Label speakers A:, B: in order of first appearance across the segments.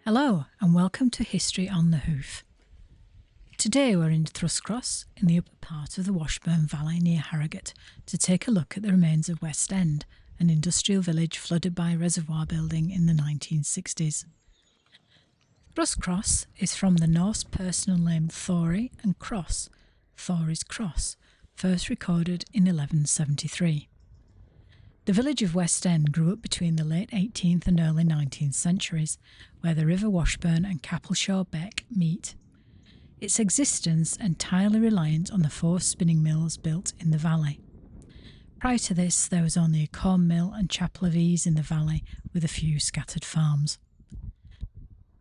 A: Hello and welcome to History on the Hoof. Today we're in Thruscross in the upper part of the Washburn Valley near Harrogate to take a look at the remains of West End, an industrial village flooded by a reservoir building in the 1960s. Thruscross is from the Norse personal name Thori and cross, Thori's cross, first recorded in 1173. The village of West End grew up between the late 18th and early 19th centuries, where the River Washburn and Capelshaw Beck meet. Its existence entirely reliant on the 4 spinning mills built in the valley. Prior to this, there was only a corn mill and chapel of ease in the valley, with a few scattered farms.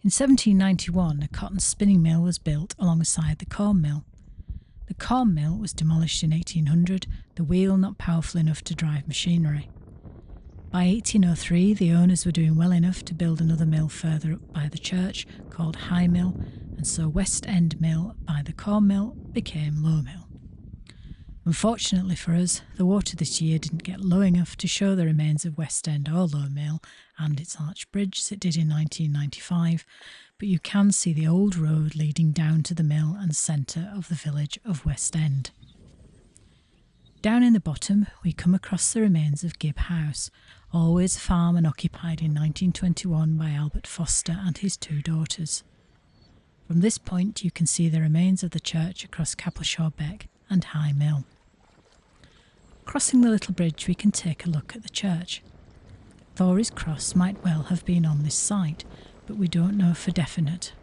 A: In 1791, a cotton spinning mill was built alongside the corn mill. The corn mill was demolished in 1800, the wheel not powerful enough to drive machinery. By 1803, the owners were doing well enough to build another mill further up by the church, called High Mill, and so West End Mill by the corn mill became Low Mill. Unfortunately for us, the water this year didn't get low enough to show the remains of West End or Low Mill and its arch bridge as it did in 1995, but you can see the old road leading down to the mill and centre of the village of West End. Down in the bottom, we come across the remains of Gibb House, always a farm and occupied in 1921 by Albert Foster and his 2 daughters. From this point you can see the remains of the church across Capelshaw Beck and High Mill. Crossing the little bridge we can take a look at the church. Thori's cross might well have been on this site, but we don't know for definite.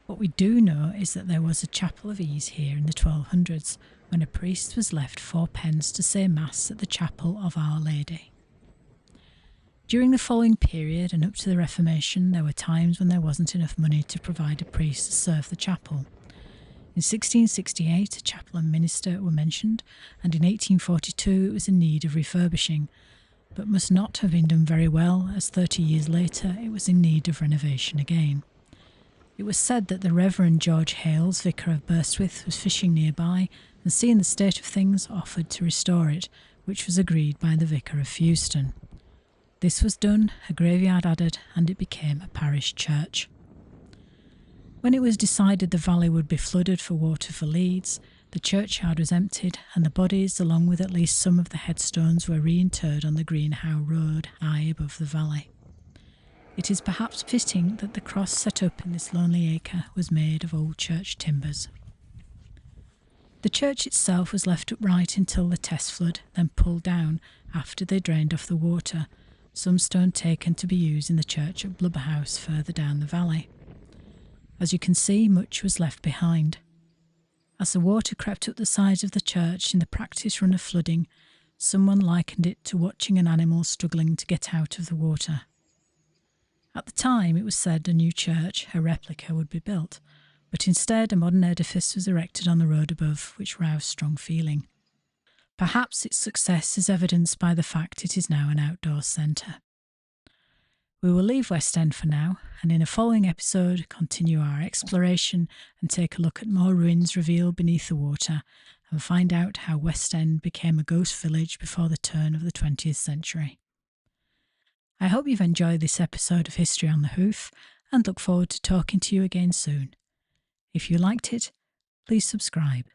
A: What we do know is that there was a chapel of ease here in the 1200s, when a priest was left 4 pence to say Mass at the chapel of Our Lady. During the following period and up to the Reformation, there were times when there wasn't enough money to provide a priest to serve the chapel. In 1668, a chapel and minister were mentioned, and in 1842 it was in need of refurbishing, but must not have been done very well, as 30 years later it was in need of renovation again. It was said that the Reverend George Hales, vicar of Burstwith, was fishing nearby and, seeing the state of things, offered to restore it, which was agreed by the vicar of Fewston. This was done, a graveyard added, and it became a parish church. When it was decided the valley would be flooded for water for Leeds, the churchyard was emptied and the bodies, along with at least some of the headstones, were reinterred on the Greenhow Road, high above the valley. It is perhaps fitting that the cross set up in this lonely acre was made of old church timbers. The church itself was left upright until the test flood, then pulled down after they drained off the water, some stone taken to be used in the church at Blubberhouse further down the valley. As you can see, much was left behind. As the water crept up the sides of the church in the practice run of flooding, someone likened it to watching an animal struggling to get out of the water. At the time it was said a new church, a replica, would be built, but instead a modern edifice was erected on the road above, which roused strong feeling. Perhaps its success is evidenced by the fact it is now an outdoor centre. We will leave West End for now, and in a following episode continue our exploration and take a look at more ruins revealed beneath the water and find out how West End became a ghost village before the turn of the 20th century. I hope you've enjoyed this episode of History on the Hoof and look forward to talking to you again soon. If you liked it, please subscribe.